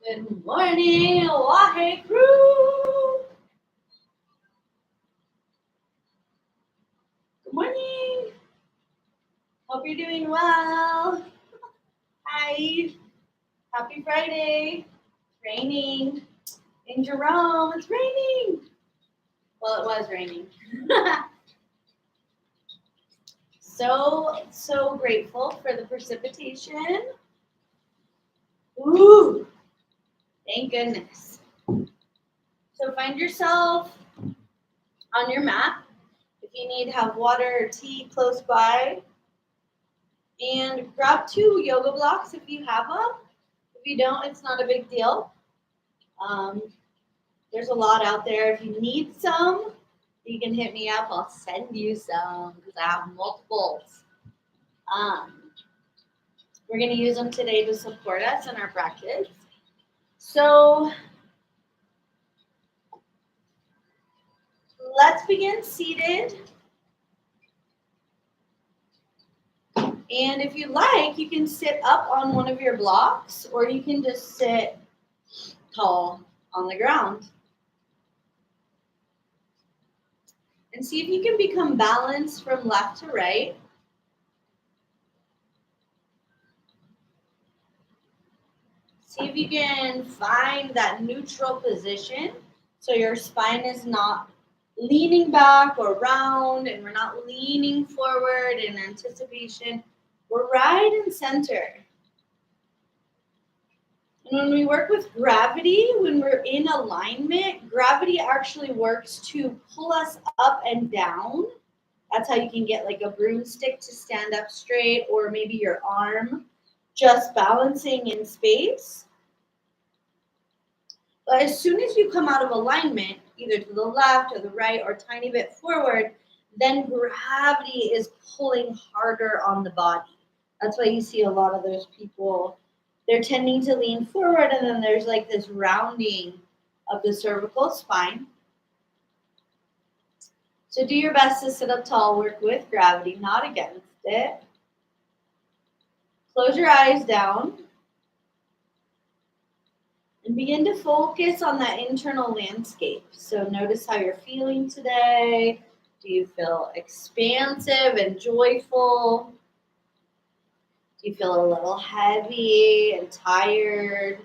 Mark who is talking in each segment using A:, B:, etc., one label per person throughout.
A: Good morning, Oahe crew. Good morning. Hope you're doing well. Hi. Happy Friday. Raining in Jerome. It's raining. Well, it was raining. So grateful for the precipitation. Ooh, thank goodness. So find yourself on your mat. If you need, have water or tea close by. And grab 2 yoga blocks if you have them. If you don't, it's not a big deal. Um, there's a lot out there. If you need some, you can hit me up. I'll send you some because I have multiples. Um, we're going to use them today to support us in our practice. So let's begin seated. And if you like, you can sit up on one of your blocks or you can just sit tall on the ground. And see if you can become balanced from left to right. See if you can find that neutral position so your spine is not leaning back or round and we're not leaning forward in anticipation. We're right in center. And when we work with gravity, when we're in alignment, gravity actually works to pull us up and down. That's how you can get like a broomstick to stand up straight or maybe your arm just balancing in space. But as soon as you come out of alignment, either to the left or the right or a tiny bit forward, then gravity is pulling harder on the body. That's why you see a lot of those people, they're tending to lean forward and then there's like this rounding of the cervical spine. So do your best to sit up tall, work with gravity, not against it. Close your eyes down. And begin to focus on that internal landscape. So notice how you're feeling today. Do you feel expansive and joyful? Do you feel a little heavy and tired?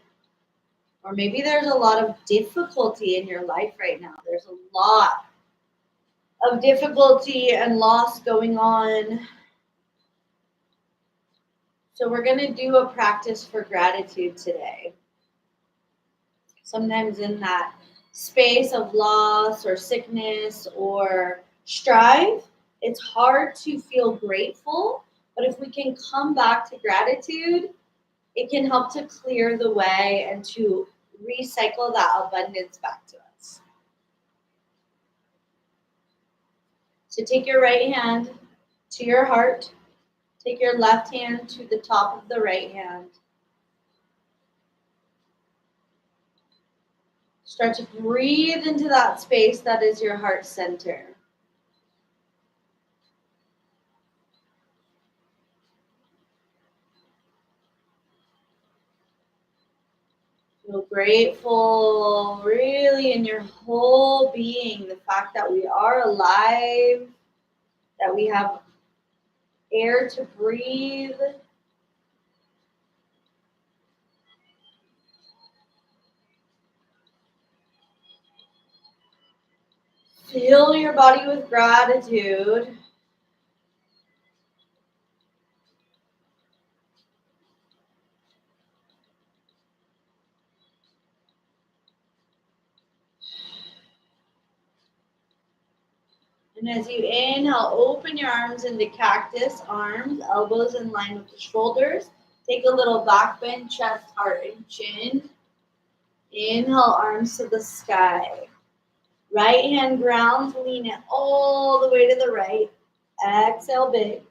A: Or maybe there's a lot of difficulty in your life right now. There's a lot of difficulty and loss going on. So we're going to do a practice for gratitude today. Sometimes in that space of loss or sickness or strife, it's hard to feel grateful. But if we can come back to gratitude, it can help to clear the way and to recycle that abundance back to us. So take your right hand to your heart. Take your left hand to the top of the right hand. Start to breathe into that space that is your heart center. Feel grateful, really, in your whole being, the fact that we are alive, that we have air to breathe. Fill your body with gratitude. And as you inhale, open your arms into cactus, arms, elbows in line with the shoulders. Take a little back bend, chest, heart, and chin. Inhale, arms to the sky. Right hand grounds, lean it all the way to the right. Exhale, big.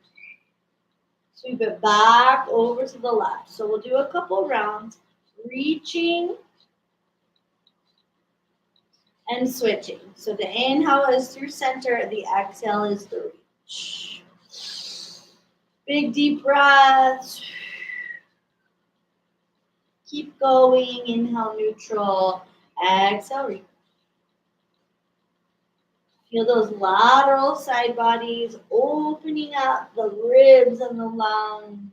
A: Sweep it back over to the left. So we'll do a couple rounds, reaching and switching. So the inhale is through center, the exhale is the reach. Big deep breaths. Keep going. Inhale, neutral. Exhale, reach. Feel those lateral side bodies opening up the ribs and the lungs.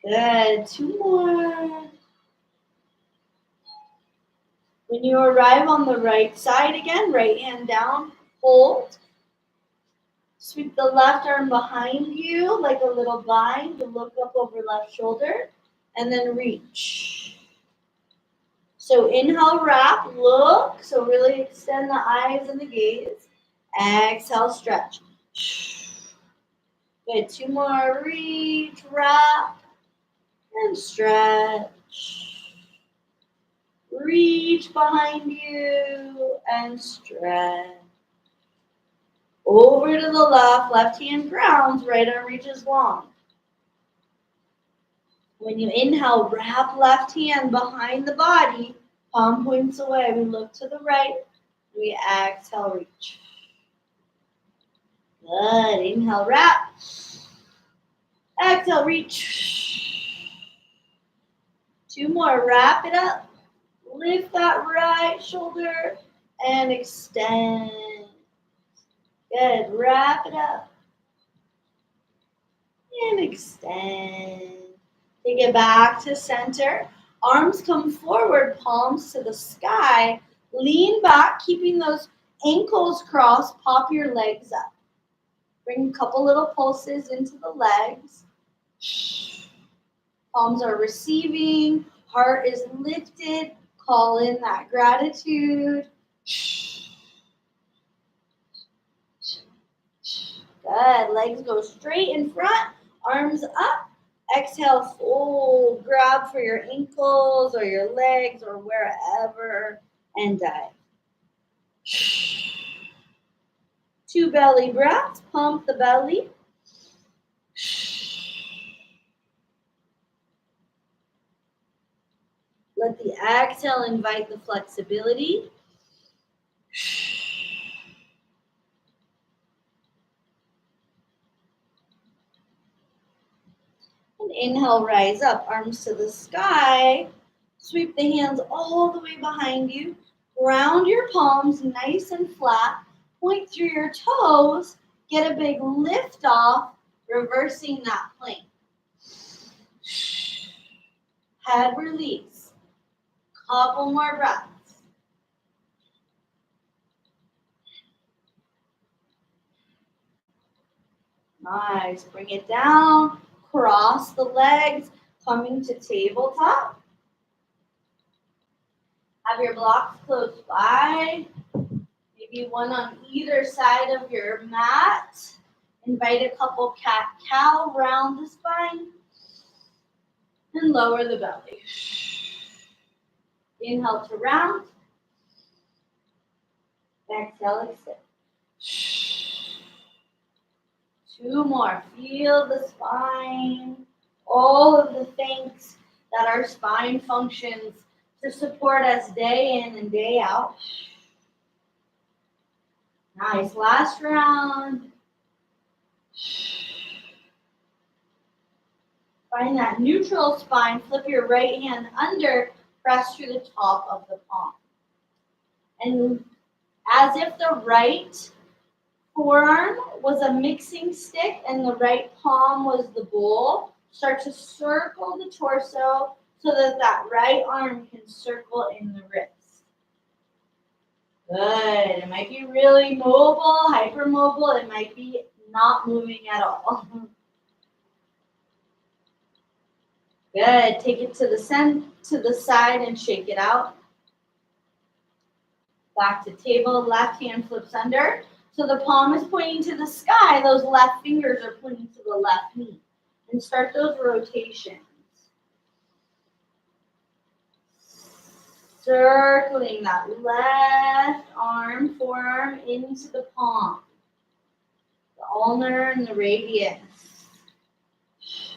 A: Good. 2 more. When you arrive on the right side again, right hand down, hold. Sweep the left arm behind you like a little vine to look up over left shoulder, and then reach. So inhale, wrap, look. So really extend the eyes and the gaze. Exhale, stretch. Good. 2 more. Reach, wrap, and stretch. Reach behind you and stretch. Over to the left hand grounds, right arm reaches long. When you inhale, wrap left hand behind the body, palm points away. We look to the right, we exhale, reach. Good, inhale, wrap. Exhale, reach. 2 more, wrap it up. Lift that right shoulder and extend. Good, wrap it up. And extend. Take it back to center. Arms come forward, palms to the sky. Lean back, keeping those ankles crossed. Pop your legs up. Bring a couple little pulses into the legs. Palms are receiving. Heart is lifted. Call in that gratitude. Good. Legs go straight in front. Arms up. Exhale, fold. Grab for your ankles or your legs or wherever and dive. 2 belly breaths. Pump the belly. Let the exhale invite the flexibility. And inhale, rise up, arms to the sky. Sweep the hands all the way behind you. Ground your palms nice and flat. Point through your toes. Get a big lift off, reversing that plank. Head release. Couple more breaths. Nice. Bring it down. Cross the legs, coming to tabletop. Have your blocks close by. Maybe one on either side of your mat. Invite a couple cat-cow, round the spine. And lower the belly. Inhale to round. Exhale, extend. 2 more. Feel the spine. All of the things that our spine functions to support us day in and day out. Nice. Last round. Find that neutral spine. Flip your right hand under. Press through the top of the palm. And as if the right forearm was a mixing stick and the right palm was the bowl, start to circle the torso so that that right arm can circle in the wrist. Good. It might be really mobile, hypermobile. It might be not moving at all. Good. Take it to the side and shake it out. Back to table. Left hand flips under. So the palm is pointing to the sky. Those left fingers are pointing to the left knee. And start those rotations. Circling that left arm, forearm into the palm. The ulnar and the radius.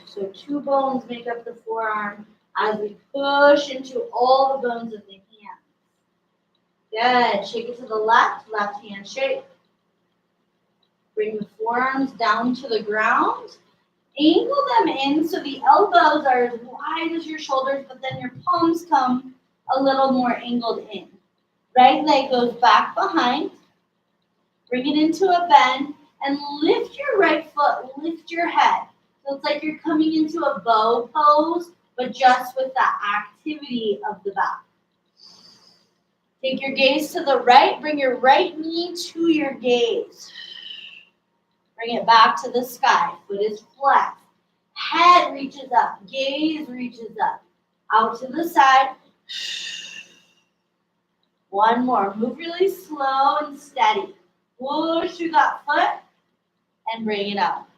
A: So 2 bones make up the forearm as we push into all the bones of the hand. Good. Shake it to the left hand shake. Bring the forearms down to the ground. Angle them in so the elbows are as wide as your shoulders, but then your palms come a little more angled in. Right leg goes back behind. Bring it into a bend and lift your right foot, lift your head. So it's like you're coming into a bow pose, but just with that activity of the back. Take your gaze to the right, bring your right knee to your gaze. Bring it back to the sky, foot is flexed. Head reaches up, gaze reaches up. Out to the side. One more, move really slow and steady. Push through that foot and bring it up.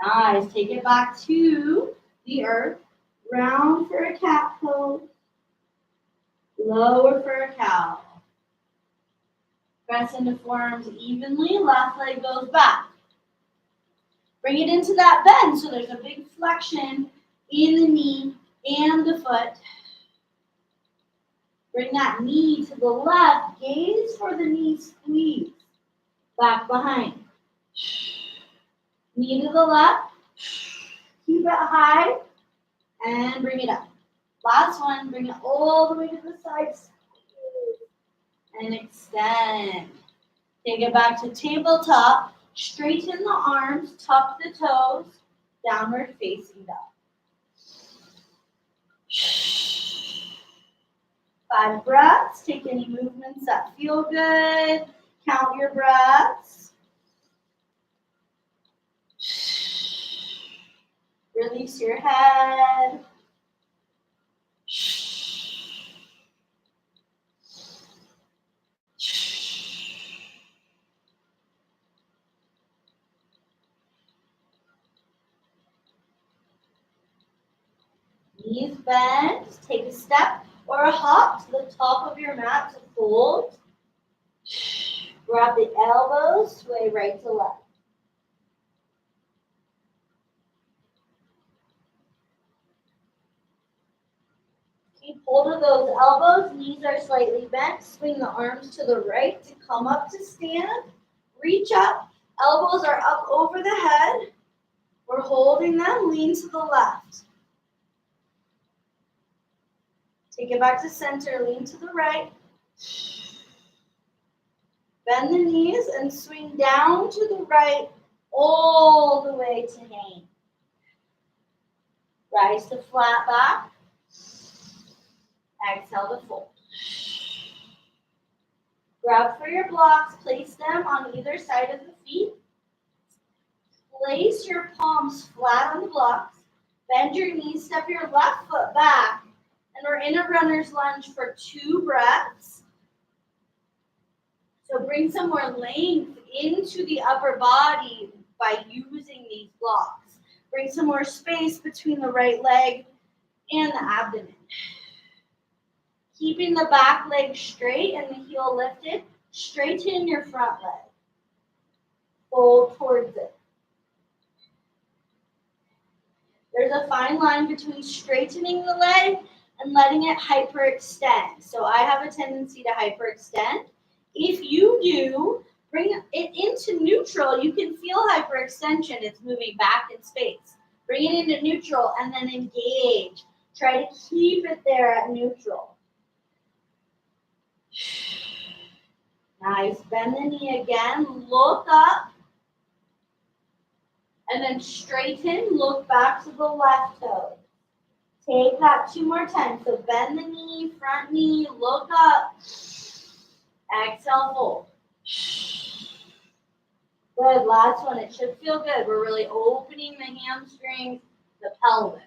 A: Nice, take it back to the earth. Round for a cat pose. Lower for a cow. Press into forearms evenly, left leg goes back. Bring it into that bend so there's a big flexion in the knee and the foot. Bring that knee to the left, gaze for the knee squeeze. Back behind. Knee to the left, keep it high, and bring it up. Last one, bring it all the way to the side, and extend. Take it back to tabletop, straighten the arms, tuck the toes, downward facing dog. 5 breaths, take any movements that feel good, count your breaths. Release your head. Knees bend, take a step or a hop to the top of your mat to fold. Grab the elbows, sway right to left. Keep hold of those elbows, knees are slightly bent. Swing the arms to the right to come up to stand. Reach up, elbows are up over the head. We're holding them, lean to the left. Take it back to center, lean to the right. Bend the knees and swing down to the right, all the way to hang. Rise to flat back. Exhale to fold. Grab for your blocks, place them on either side of the feet. Place your palms flat on the blocks. Bend your knees, step your left foot back, and we're in a runner's lunge for 2 breaths. So bring some more length into the upper body by using these blocks. Bring some more space between the right leg and the abdomen. Keeping the back leg straight and the heel lifted, straighten your front leg. Fold towards it. There's a fine line between straightening the leg and letting it hyperextend. So I have a tendency to hyperextend. If you do, bring it into neutral. You can feel hyperextension. It's moving back in space. Bring it into neutral and then engage. Try to keep it there at neutral. Nice. Bend the knee again. Look up. And then straighten. Look back to the left toe. Take that 2 more times. So bend the knee, front knee, look up. Exhale, fold. Good. Last one. It should feel good. We're really opening the hamstrings, the pelvis.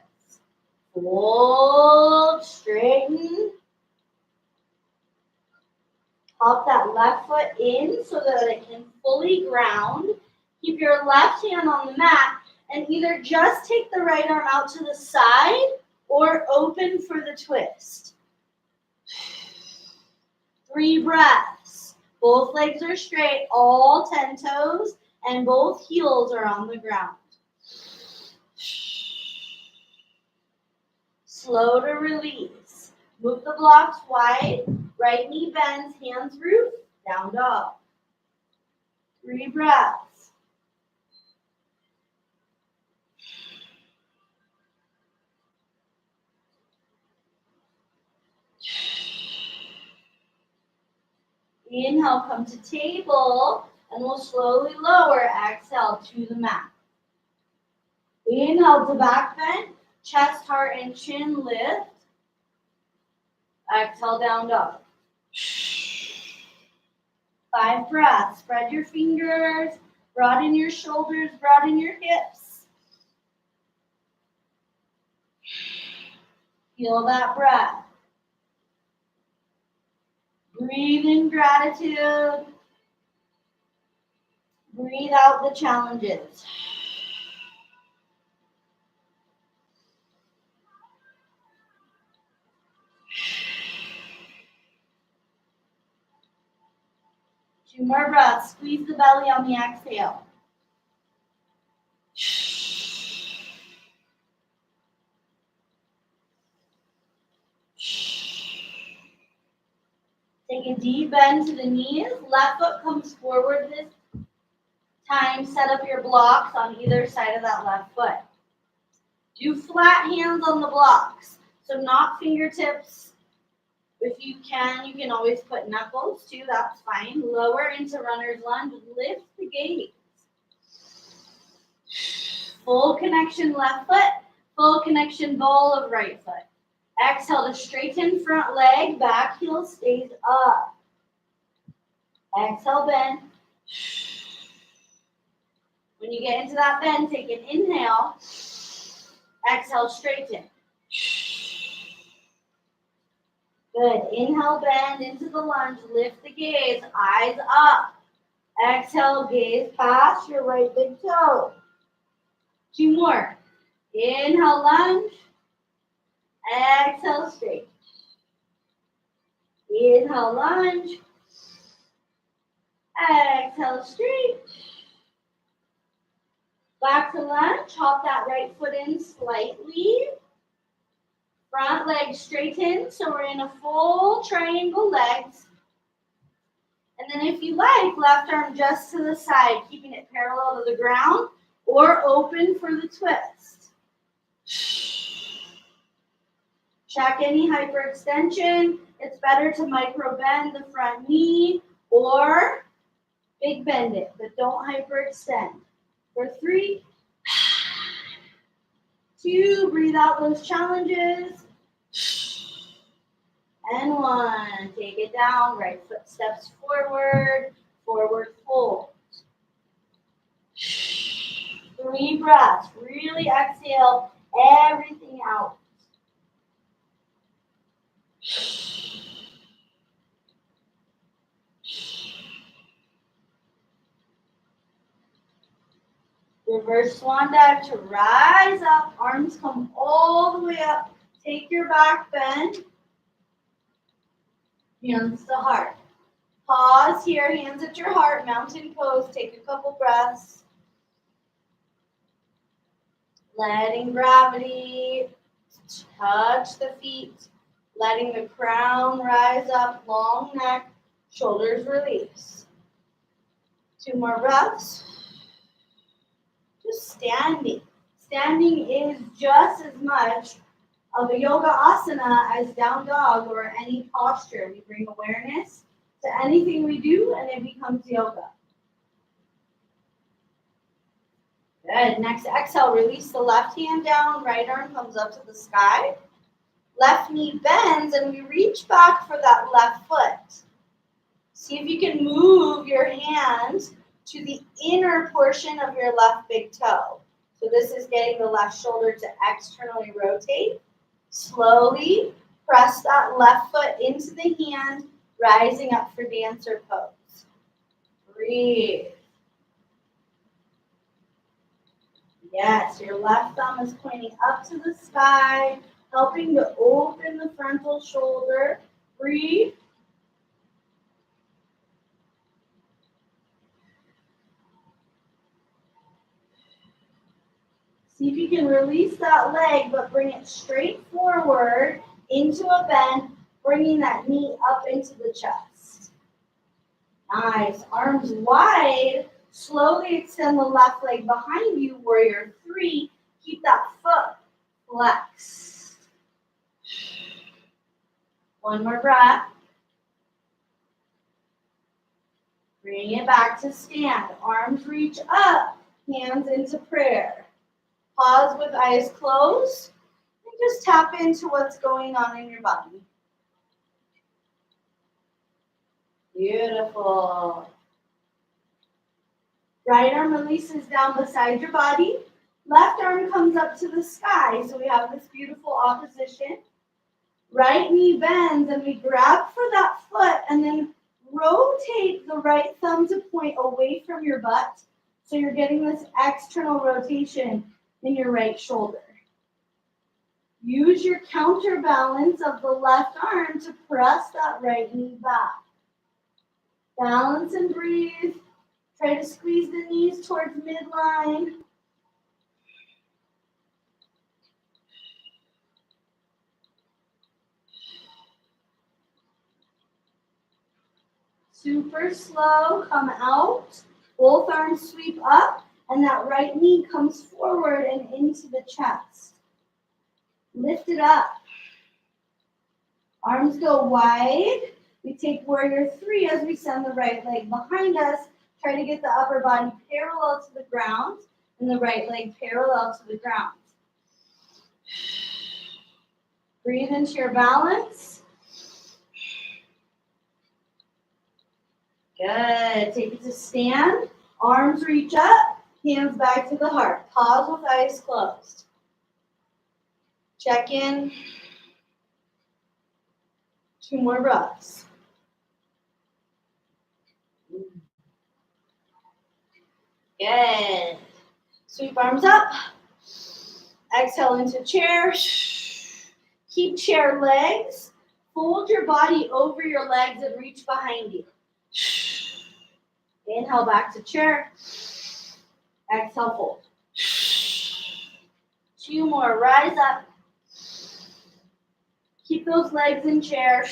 A: Fold, straighten. Hop that left foot in so that it can fully ground. Keep your left hand on the mat and either just take the right arm out to the side or open for the twist. 3 breaths. Both legs are straight, all 10 toes, and both heels are on the ground. Slow to release. Move the blocks wide. Right knee bends, hands roof, down dog. 3 breaths. Inhale, come to table, and we'll slowly lower. Exhale to the mat. Inhale to back bend, chest, heart, and chin lift. Exhale, down dog. 5 breaths. Spread your fingers, broaden your shoulders, broaden your hips. Feel that breath. Breathe in gratitude. Breathe out the challenges. Two more breaths. Squeeze the belly on the exhale. Take a deep bend to the knees. Left foot comes forward this time. Set up your blocks on either side of that left foot. Do flat hands on the blocks. So not fingertips. If you can always put knuckles too. That's fine. Lower into runner's lunge. Lift the gaze. Full connection left foot. Full connection ball of right foot. Exhale to straighten front leg. Back heel stays up. Exhale, bend. When you get into that bend, take an inhale. Exhale, straighten. Good. Inhale, bend into the lunge. Lift the gaze. Eyes up. Exhale, gaze past your right big toe. 2 more. Inhale, lunge. Exhale, straight. Inhale, lunge. Exhale, straight. Back to lunge. Hop that right foot in slightly. Front leg straighten. So we're in a full triangle legs. And then if you like, left arm just to the side, keeping it parallel to the ground or open for the twist. Check any hyperextension. It's better to micro bend the front knee or big bend it, but don't hyperextend. For 3, 2, breathe out those challenges. And 1, take it down, right foot steps forward, forward fold. 3 breaths, really exhale everything out. Reverse swan dive to rise up, arms come all the way up. Take your back bend, hands to heart. Pause here, hands at your heart, mountain pose, take a couple breaths. Letting gravity touch the feet, letting the crown rise up, long neck, shoulders release. 2 more breaths. Just standing. Standing is just as much of a yoga asana as down dog or any posture. We bring awareness to anything we do and it becomes yoga. Good. Next exhale, release the left hand down, right arm comes up to the sky. Left knee bends and we reach back for that left foot. See if you can move your hand to the inner portion of your left big toe. So this is getting the left shoulder to externally rotate. Slowly press that left foot into the hand, rising up for dancer pose. Breathe. Yes, your left thumb is pointing up to the sky, helping to open the frontal shoulder. Breathe. See if you can release that leg, but bring it straight forward into a bend, bringing that knee up into the chest. Nice. Arms wide. Slowly extend the left leg behind you, warrior 3. Keep that foot flexed. 1 more breath. Bring it back to stand. Arms reach up, hands into prayer. Pause with eyes closed and just tap into what's going on in your body. Beautiful. Right arm releases down beside your body. Left arm comes up to the sky. So we have this beautiful opposition. Right knee bends and we grab for that foot and then rotate the right thumb to point away from your butt. So you're getting this external rotation in your right shoulder. Use your counterbalance of the left arm to press that right knee back. Balance and breathe. Try to squeeze the knees towards midline. Super slow, come out. Both arms sweep up, and that right knee comes forward and into the chest. Lift it up. Arms go wide. We take warrior 3 as we send the right leg behind us. Try to get the upper body parallel to the ground and the right leg parallel to the ground. Breathe into your balance. Good. Take it to stand. Arms reach up. Hands back to the heart. Pause with eyes closed. Check in. 2 more breaths. Good. Sweep arms up. Exhale into chair. Keep chair legs. Fold your body over your legs and reach behind you. Inhale back to chair. Exhale, fold. 2 more. Rise up. Keep those legs in chair.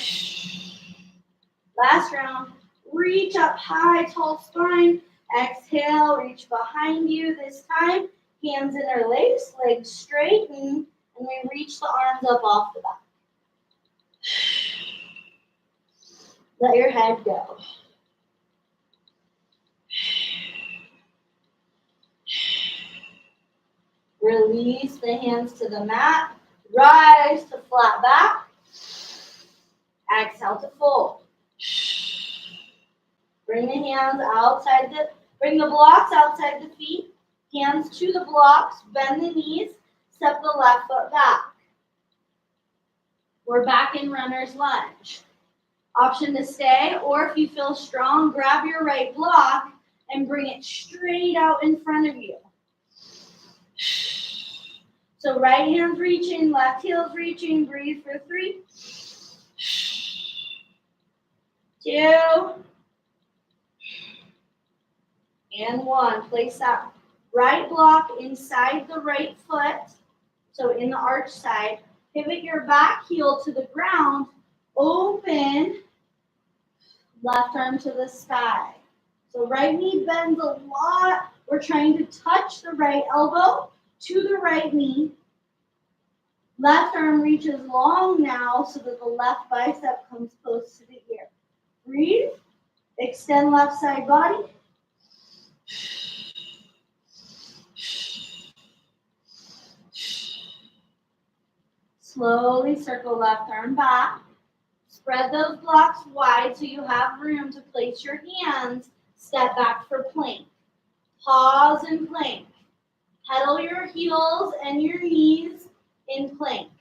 A: Last round. Reach up high, tall spine. Exhale, reach behind you this time. Hands interlace, legs straighten, and we reach the arms up off the back. Let your head go. Release the hands to the mat. Rise to flat back. Exhale to fold. Bring the blocks outside the feet. Hands to the blocks. Bend the knees. Step the left foot back. We're back in runner's lunge. Option to stay, or if you feel strong, grab your right block and bring it straight out in front of you. So right hand's reaching, left heel's reaching. Breathe for 3, 2, and 1. Place that right block inside the right foot, so in the arch side. Pivot your back heel to the ground. Open left arm to the sky. So right knee bends a lot. We're trying to touch the right elbow to the right knee. Left arm reaches long now so that the left bicep comes close to the ear. Breathe. Extend left side body. Slowly circle left arm back. Spread those blocks wide so you have room to place your hands. Step back for plank. Pause and plank. Pedal your heels and your knees in plank.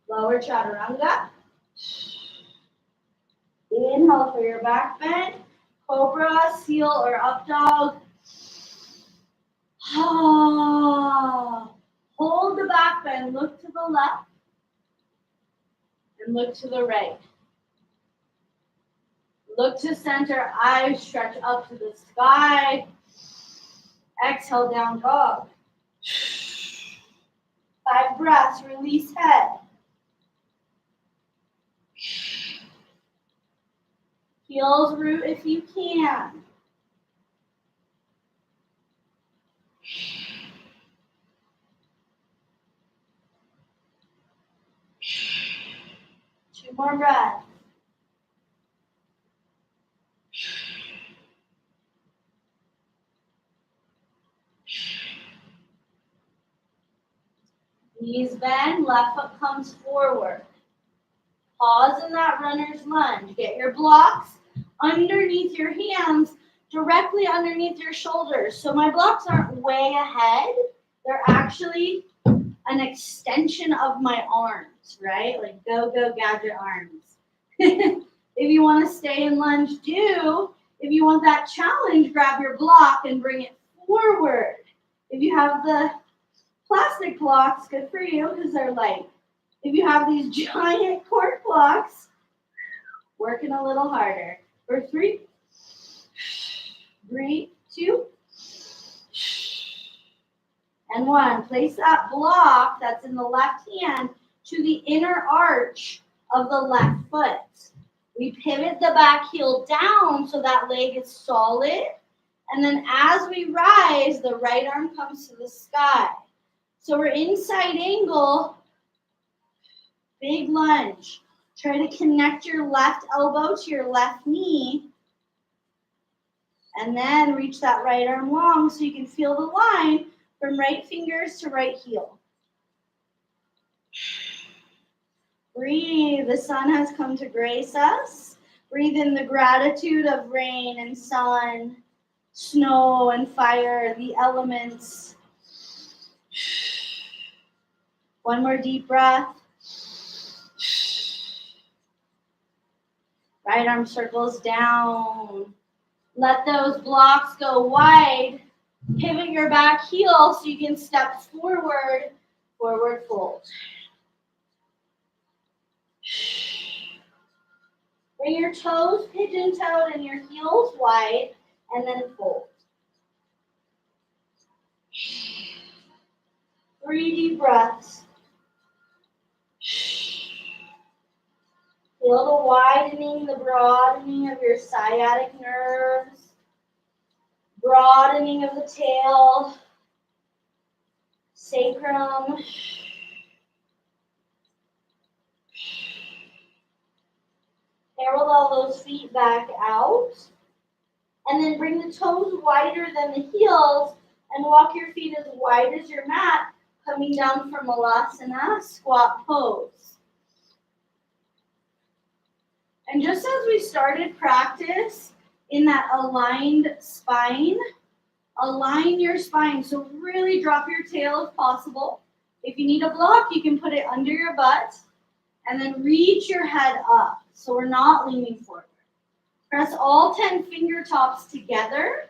A: Lower chaturanga. Inhale for your back bend. Cobra, seal, or up dog. Hold the back bend. Look to the left and look to the right. Look to center. Eyes stretch up to the sky. Exhale, down dog. 5 breaths. Release head. Heels root if you can. More breath. Knees bend, left foot comes forward. Pause in that runner's lunge. Get your blocks underneath your hands, directly underneath your shoulders. So my blocks aren't way ahead. They're actually an extension of my arms, right? Like go, gadget arms. If you want to stay in lunge, do. If you want that challenge, grab your block and bring it forward. If you have the plastic blocks, good for you because they're light. If you have these giant cork blocks, working a little harder. For 3, 2, and 1. Place that block that's in the left hand to the inner arch of the left foot. We pivot the back heel down so that leg is solid. And then as we rise, the right arm comes to the sky. So we're in side angle, big lunge. Try to connect your left elbow to your left knee. And then reach that right arm long so you can feel the line from right fingers to right heel. Breathe. The sun has come to grace us. Breathe in the gratitude of rain and sun, snow and fire, the elements. One more deep breath. Right arm circles down. Let those blocks go wide. Pivot your back heel so you can step forward, forward fold. Bring your toes pigeon-toed and your heels wide, and then fold. 3 deep breaths. Feel the widening, the broadening of your sciatic nerves, broadening of the tail, sacrum. Parallel those feet back out. And then bring the toes wider than the heels and walk your feet as wide as your mat, coming down from Malasana, squat pose. And just as we started practice in that aligned spine, align your spine. So really drop your tail if possible. If you need a block, you can put it under your butt and then reach your head up. So we're not leaning forward. Press all 10 finger tops together,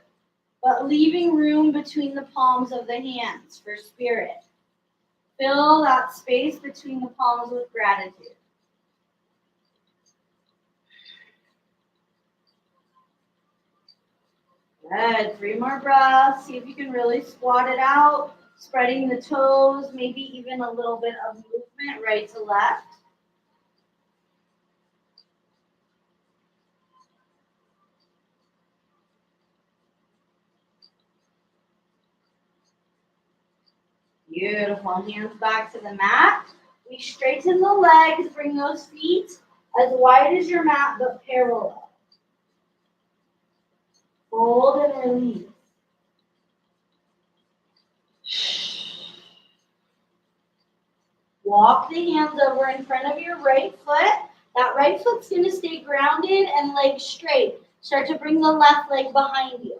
A: but leaving room between the palms of the hands for spirit. Fill that space between the palms with gratitude. Good. 3 more breaths. See if you can really squat it out, spreading the toes, maybe even a little bit of movement right to left. Beautiful. Hands back to the mat. We straighten the legs, bring those feet as wide as your mat, but parallel. Fold and release. Walk the hands over in front of your right foot. That right foot's going to stay grounded and legs straight. Start to bring the left leg behind you.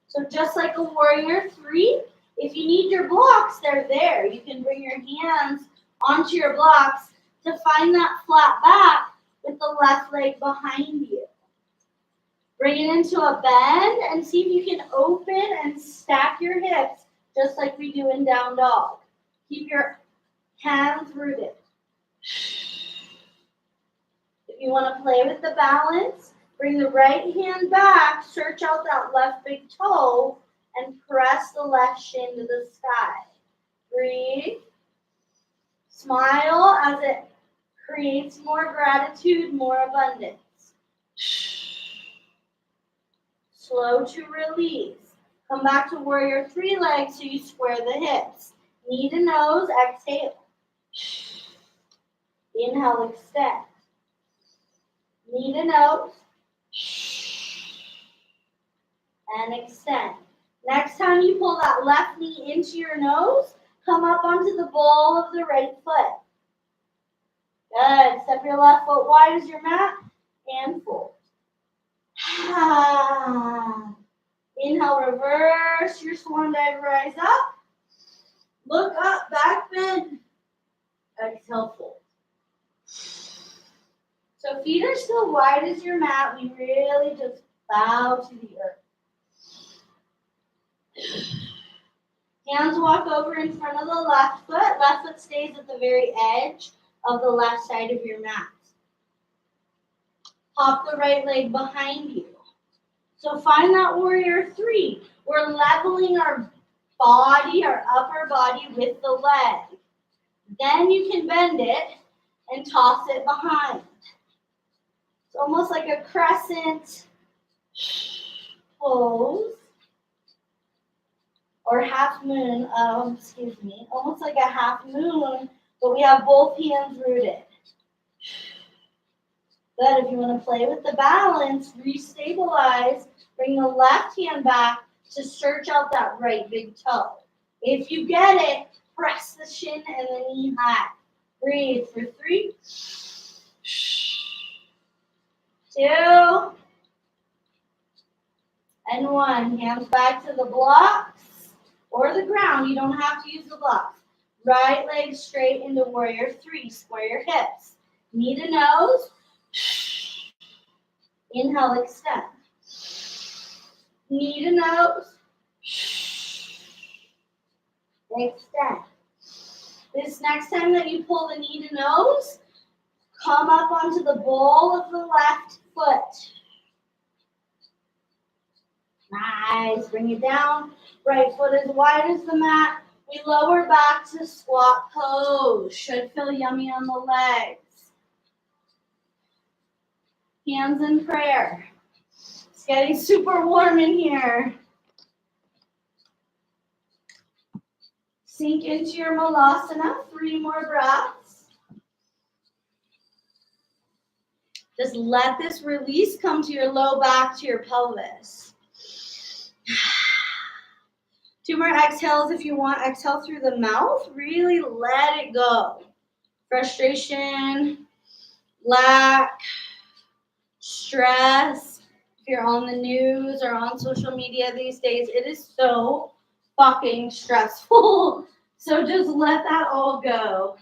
A: So just like a warrior 3, if you need your blocks, they're there. You can bring your hands onto your blocks to find that flat back with the left leg behind you. Bring it into a bend and see if you can open and stack your hips just like we do in down dog. Keep your hands rooted. If you want to play with the balance, bring the right hand back, search out that left big toe, and press the left shin to the sky. Breathe. Smile as it creates more gratitude, more abundance. Slow to release. Come back to warrior 3 legs so you square the hips. Knee to nose, exhale. Inhale, extend. Knee to nose. And extend. Next time you pull that left knee into your nose, come up onto the ball of the right foot. Good. Step your left foot wide as your mat and fold. Inhale, reverse your swan dive, rise up. Look up, back bend. Exhale, fold. So feet are still wide as your mat. We really just bow to the earth. Hands walk over in front of the left foot. Left foot stays at the very edge of the left side of your mat. Hop the right leg behind you. So find that warrior three. We're leveling our body, our upper body with the leg. Then you can bend it and toss it behind. It's almost like a crescent pose. Or half moon, almost like a half moon, but we have both hands rooted. Good, if you want to play with the balance, restabilize, bring the left hand back to search out that right big toe. If you get it, press the shin and the knee high. Breathe for 3, 2, and 1. Hands back to the blocks or the ground. You don't have to use the blocks. Right leg straight into warrior 3. Square your hips. Knee to nose. Inhale, extend. Knee to nose. Extend. This next time that you pull the knee to nose, come up onto the ball of the left foot. Nice. Bring it down. Right foot as wide as the mat. We lower back to squat pose. Should feel yummy on the legs. Hands in prayer. It's getting super warm in here. Sink into your malasana. 3 more breaths. Just let this release come to your low back, to your pelvis. 2 more exhales if you want. Exhale through the mouth. Really let it go. Frustration, lack, stress. If you're on the news or on social media these days, it is so fucking stressful. So just let that all go.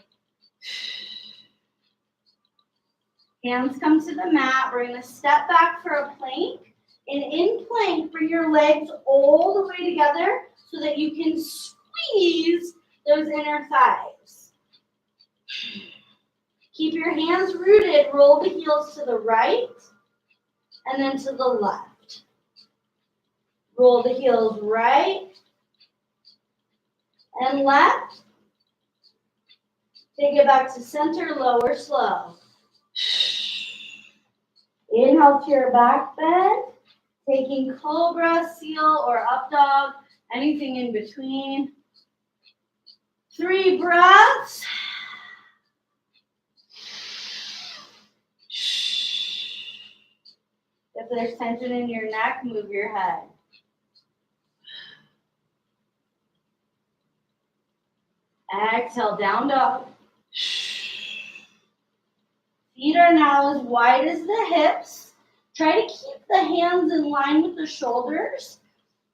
A: Hands come to the mat. We're going to step back for a plank. And in plank, bring your legs all the way together so that you can squeeze those inner thighs. Keep your hands rooted. Roll the heels to the right and then to the left. Roll the heels right and left. Take it back to center, lower slow. Inhale to your back bend. Taking cobra, seal, or up dog, anything in between. 3 breaths. If there's tension in your neck, move your head. Exhale, down dog. Feet are now as wide as the hips. Try to keep the hands in line with the shoulders.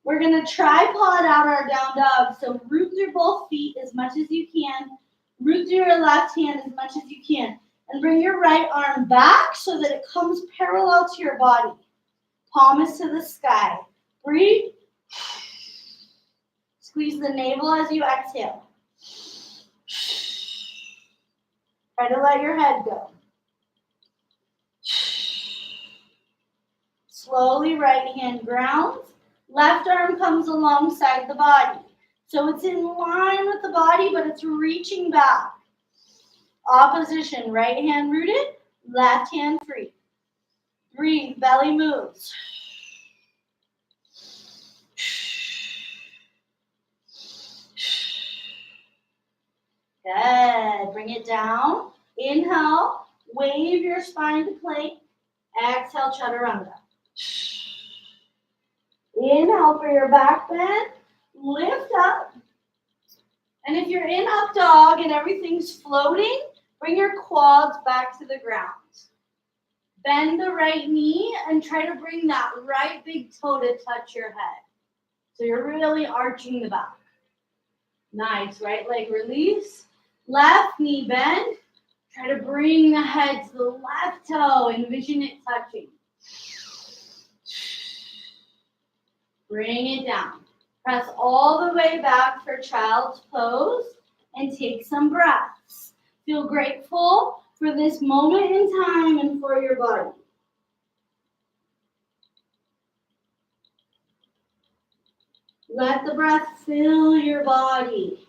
A: We're going to tripod out our down dog. So root through both feet as much as you can. Root through your left hand as much as you can. And bring your right arm back so that it comes parallel to your body. Palm is to the sky. Breathe. Squeeze the navel as you exhale. Try to let your head go. Slowly, right hand grounds. Left arm comes alongside the body. So it's in line with the body, but it's reaching back. Opposition, right hand rooted, left hand free. Breathe, belly moves. Good. Bring it down. Inhale, wave your spine to plank. Exhale, chaturanga. Inhale for your back bend. Lift up. And if you're in up dog and everything's floating, bring your quads back to the ground. Bend the right knee and try to bring that right big toe to touch your head. So you're really arching the back. Nice. Right leg release. Left knee bend. Try to bring the head to the left toe. Envision it touching. Bring it down. Press all the way back for child's pose and take some breaths. Feel grateful for this moment in time and for your body. Let the breath fill your body.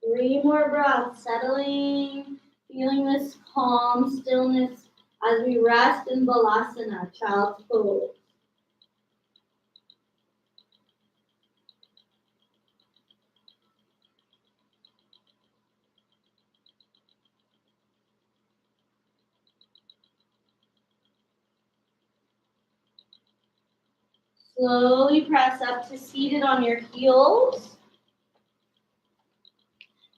A: Three more breaths, settling, feeling this calm stillness as we rest in Balasana, child's pose. Slowly press up to seated on your heels.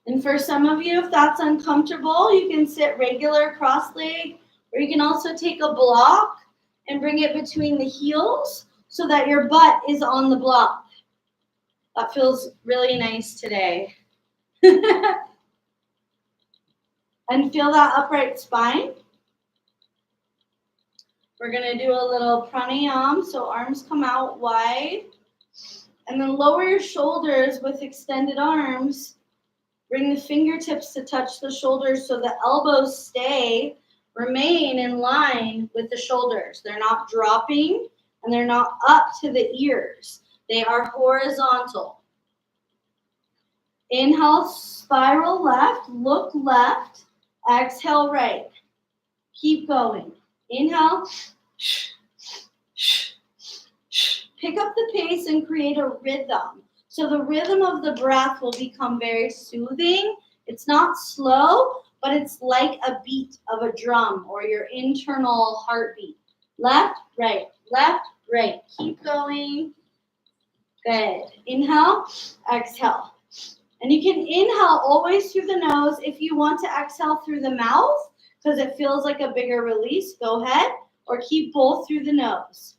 A: And for some of you, if that's uncomfortable, you can sit regular cross-legged, or you can also take a block and bring it between the heels so that your butt is on the block. That feels really nice today. And feel that upright spine. We're going to do a little pranayam, so arms come out wide. And then lower your shoulders with extended arms. Bring the fingertips to touch the shoulders so the elbows remain in line with the shoulders. They're not dropping and they're not up to the ears. They are horizontal. Inhale, spiral left, look left. Exhale, right. Keep going. Inhale. Pick up the pace and create a rhythm. So the rhythm of the breath will become very soothing. It's not slow, but it's like a beat of a drum or your internal heartbeat. Left, right, left, right. Keep going. Good. Inhale, exhale. And you can inhale always through the nose. If you want to exhale through the mouth, because it feels like a bigger release, go ahead. Or keep both through the nose.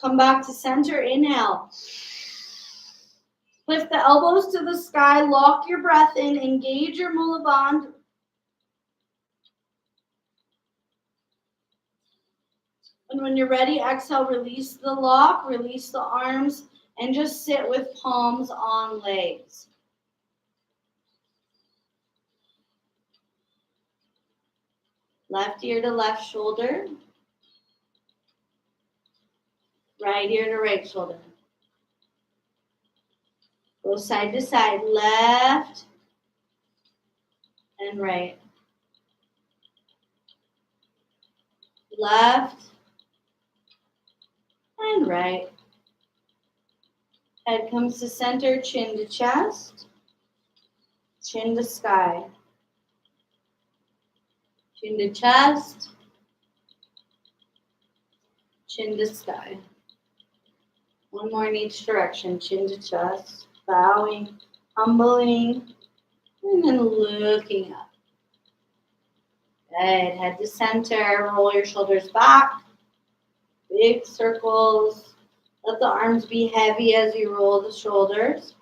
A: Come back to center, inhale. Lift the elbows to the sky, lock your breath in, engage your Mula Bandh. And when you're ready, exhale, release the lock, release the arms, and just sit with palms on legs. Left ear to left shoulder. Right ear to right shoulder. Go side to side, left and right. Left and right. Head comes to center, chin to chest, chin to sky. Chin to chest, chin to sky. One more in each direction, chin to chest, bowing, humbling, and then looking up. Good. Head to center, roll your shoulders back. Big circles. Let the arms be heavy as you roll the shoulders.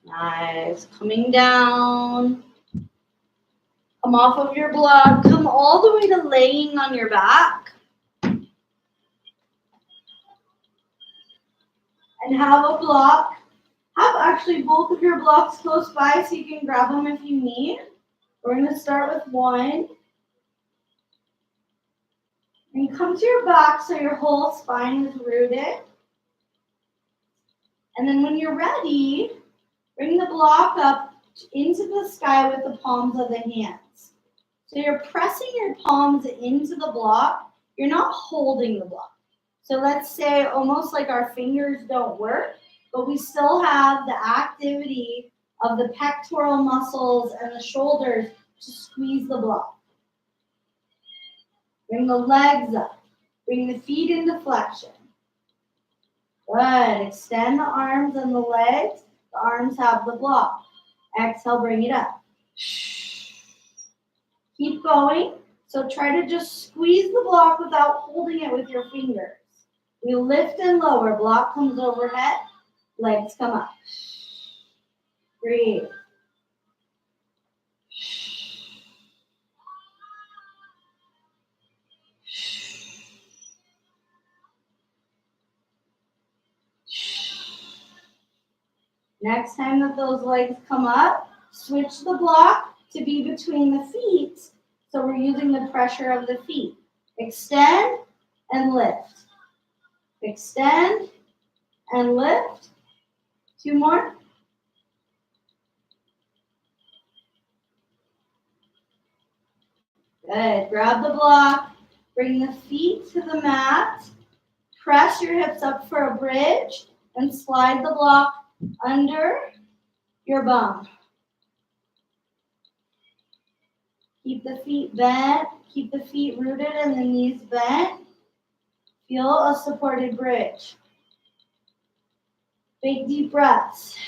A: Nice. Coming down. Come off of your block. Come all the way to laying on your back. And have a block. Have actually both of your blocks close by so you can grab them if you need. We're going to start with one. And come to your back so your whole spine is rooted. And then when you're ready, bring the block up into the sky with the palms of the hands. So you're pressing your palms into the block. You're not holding the block. So let's say almost like our fingers don't work, but we still have the activity of the pectoral muscles and the shoulders to squeeze the block. Bring the legs up. Bring the feet into flexion. Good. Extend the arms and the legs. The arms have the block. Exhale, bring it up. Keep going. So try to just squeeze the block without holding it with your fingers. We lift and lower. Block comes overhead. Legs come up. Breathe. Next time that those legs come up, switch the block to be between the feet. So we're using the pressure of the feet. Extend and lift. Extend and lift. 2 more. Good. Grab the block. Bring the feet to the mat. Press your hips up for a bridge and slide the block under your bum. Keep the feet bent. Keep the feet rooted and the knees bent. Feel a supported bridge. Big deep breaths.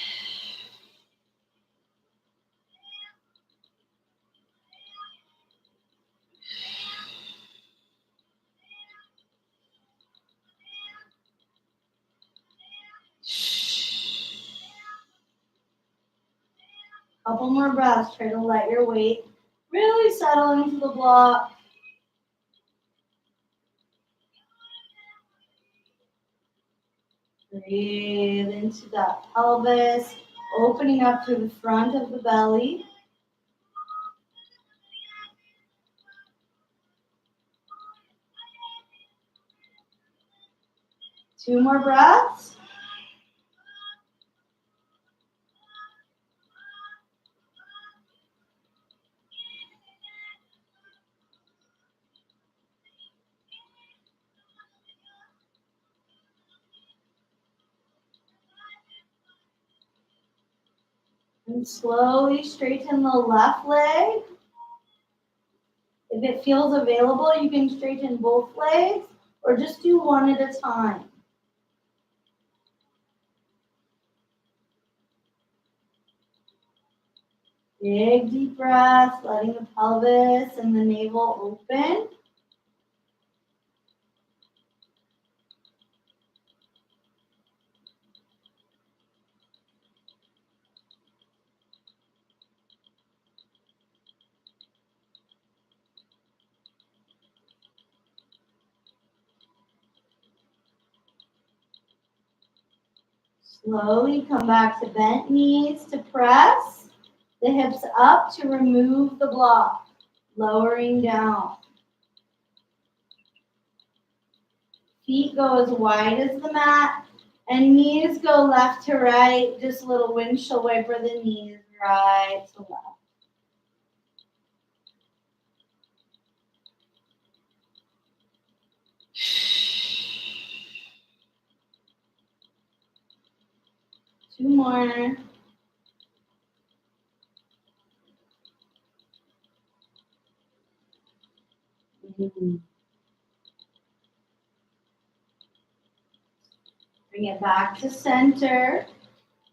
A: Couple more breaths. Try to let your weight really settle into the block. Breathe into that pelvis, opening up through the front of the belly. Two more breaths. And slowly straighten the left leg. If it feels available, you can straighten both legs or just do one at a time. Big deep breath, letting the pelvis and the navel open. Slowly come back to bent knees to press the hips up to remove the block, lowering down. Feet go as wide as the mat, and knees go left to right, just a little windshield wiper the knees right to left. Two more. Bring it back to center.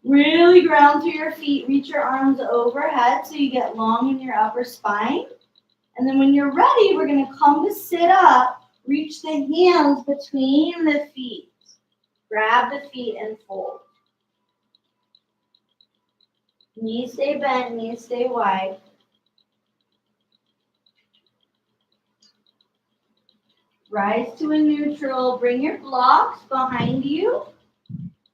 A: Really ground through your feet. Reach your arms overhead so you get long in your upper spine. And then when you're ready, we're going to come to sit up. Reach the hands between the feet. Grab the feet and fold. Knees stay bent, knees stay wide. Rise to a neutral. Bring your blocks behind you.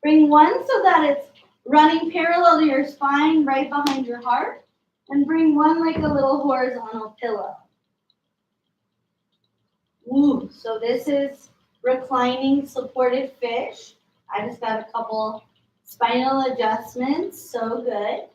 A: Bring one so that it's running parallel to your spine, right behind your heart. And bring one like a little horizontal pillow. Ooh, so this is reclining supported fish. I just got a couple spinal adjustments. So good.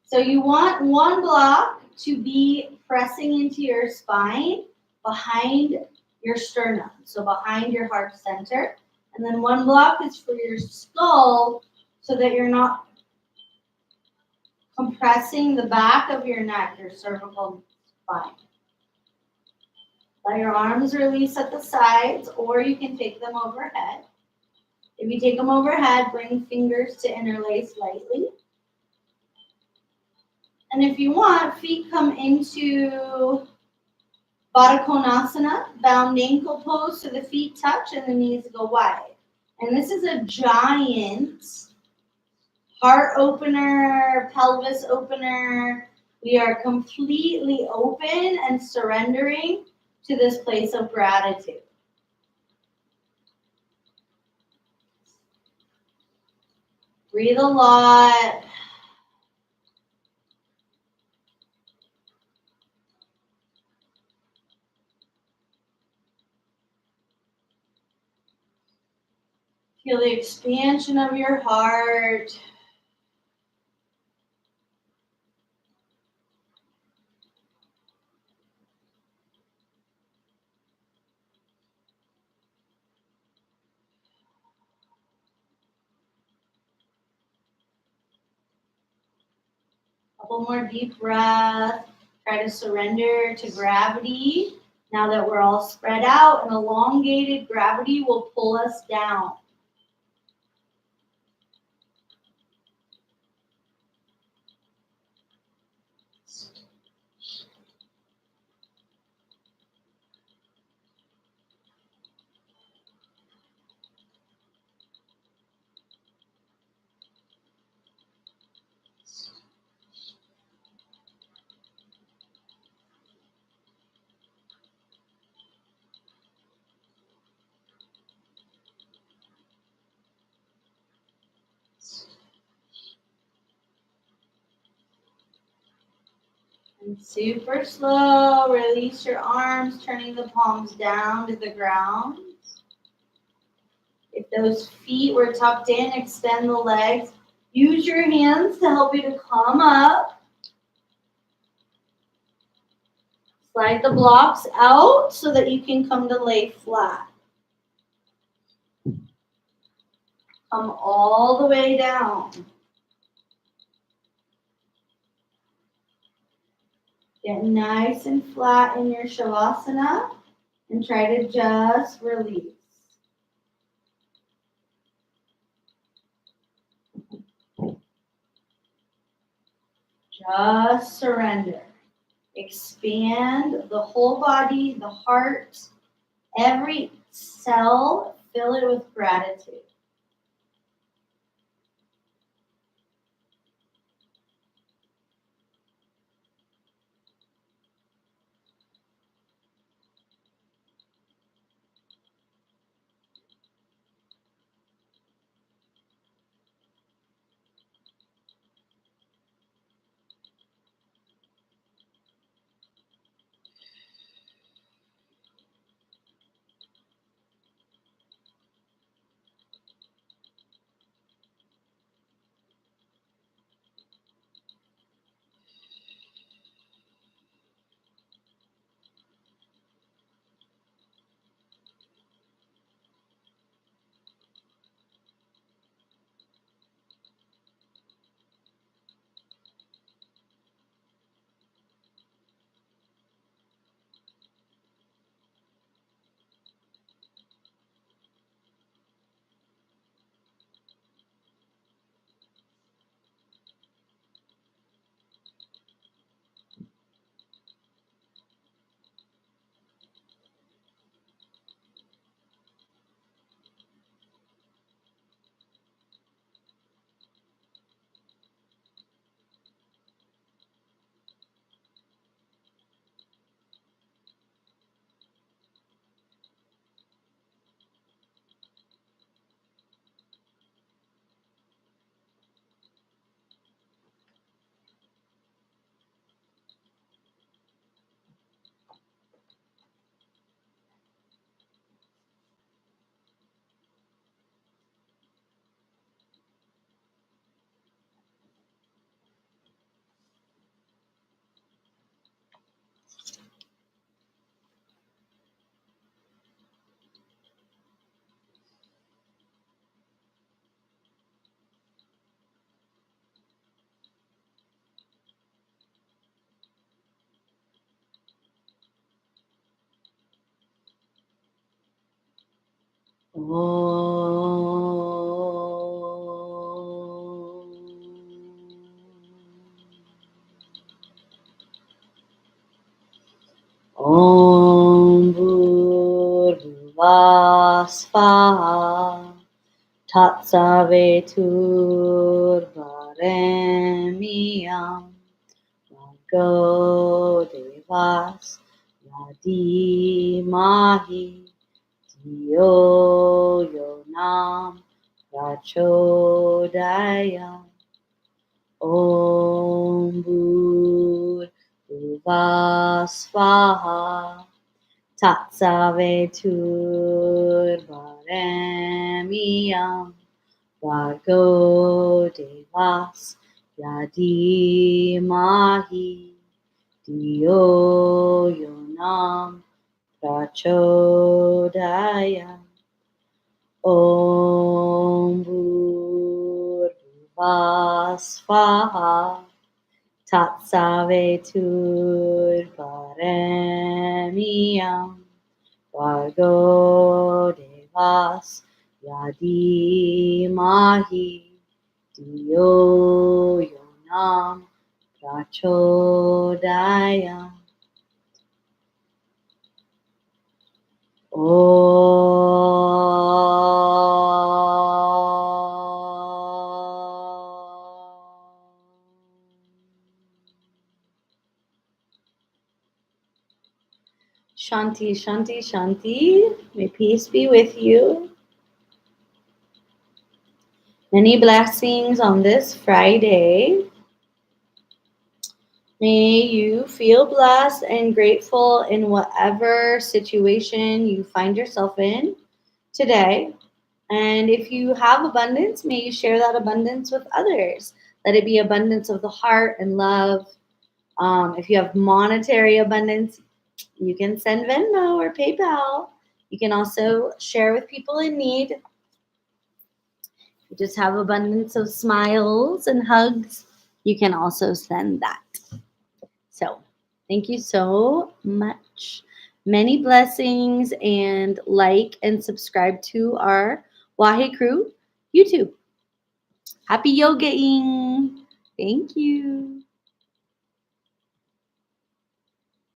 A: So you want one block to be pressing into your spine behind your sternum, so behind your heart center. And then one block is for your skull so that you're not compressing the back of your neck, your cervical spine. Let your arms release at the sides, or you can take them overhead. If you take them overhead, bring fingers to interlace lightly. And if you want, feet come into Baddha Konasana, bound ankle pose, so the feet touch and the knees go wide. And this is a giant heart opener, pelvis opener. We are completely open and surrendering to this place of gratitude. Breathe a lot. Feel the expansion of your heart. Couple more deep breaths. Try to surrender to gravity. Now that we're all spread out, an elongated gravity will pull us down. And super slow, release your arms, turning the palms down to the ground. If those feet were tucked in, extend the legs. Use your hands to help you to come up. Slide the blocks out so that you can come to lay flat. Come all the way down. Get nice and flat in your shavasana and try to just release. Just surrender. Expand the whole body, the heart, every cell, fill it with gratitude. Om Bhurvah Svaha Tatsaveturvarenyam Bhargo Devas Yadimahi धियो यो नाम prachodayam. Om Bhurvah Svaha Tatsaveturvarenyam Bhargo Devas Yadimahi धियो यो नाम prachodayam. Om Bhurvah Svaha Tatsaveturvarenyam Bhargo Devas Yadimahi धियो यो नाम prachodayam. Shanti, Shanti, Shanti. May peace be with you. Many blessings on this Friday. May you feel blessed and grateful in whatever situation you find yourself in today. And if you have abundance, may you share that abundance with others. Let it be abundance of the heart and love. If you have monetary abundance, you can send Venmo or PayPal. You can also share with people in need. You just have abundance of smiles and hugs. You can also send that. So, thank you so much. Many blessings, and like and subscribe to our Wahe Crew YouTube. Happy yogaing. Thank you.